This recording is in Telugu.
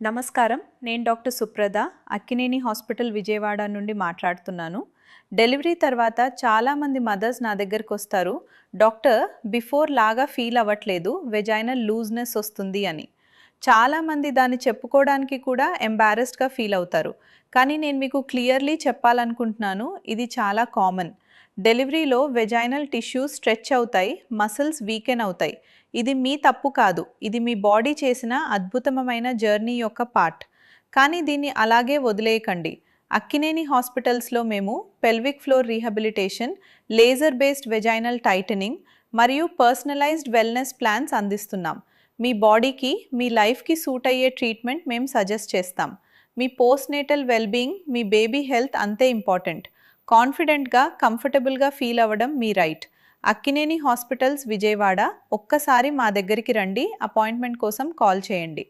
నమస్కారం, నేను డాక్టర్ సుప్రద, అక్కినేని హాస్పిటల్ విజయవాడ నుండి మాట్లాడుతున్నాను. డెలివరీ తర్వాత చాలామంది మదర్స్ నా దగ్గరకు వస్తారు, డాక్టర్ బిఫోర్ లాగా ఫీల్ అవ్వట్లేదు, వెజైనల్ లూజ్నెస్ వస్తుంది అని. చాలామంది దాన్ని చెప్పుకోవడానికి కూడా ఎంబారెస్డ్గా ఫీల్ అవుతారు. కానీ నేను మీకు క్లియర్లీ చెప్పాలనుకుంటున్నాను, ఇది చాలా కామన్. డెలివరీలో వెజైనల్ టిష్యూస్ స్ట్రెచ్ అవుతాయి, మసిల్స్ వీకెన్ అవుతాయి. ఇది మీ తప్పు కాదు, ఇది మీ బాడీ చేసిన అద్భుతమైన జర్నీ యొక్క పార్ట్. కానీ దీన్ని అలాగే వదిలేయకండి. అక్కినేని హాస్పిటల్స్లో మేము pelvic floor rehabilitation, laser based vaginal titling మరియు పర్సనలైజ్డ్ వెల్నెస్ ప్లాన్స్ అందిస్తున్నాం. మీ బాడీకి, మీ లైఫ్కి సూట్ అయ్యే ట్రీట్మెంట్ మేము సజెస్ట్ చేస్తాం. మీ పోస్ట్నేటల్ వెల్బీయింగ్, మీ బేబీ హెల్త్ అంతే ఇంపార్టెంట్. కాన్ఫిడెంట్గా, కంఫర్టబుల్గా ఫీల్ అవ్వడం మీ రైట్. అక్కినేని హాస్పిటల్స్ విజయవాడ. ఒక్కసారి మా దగ్గరికి రండి, అపాయింట్మెంట్ కోసం కాల్ చేయండి.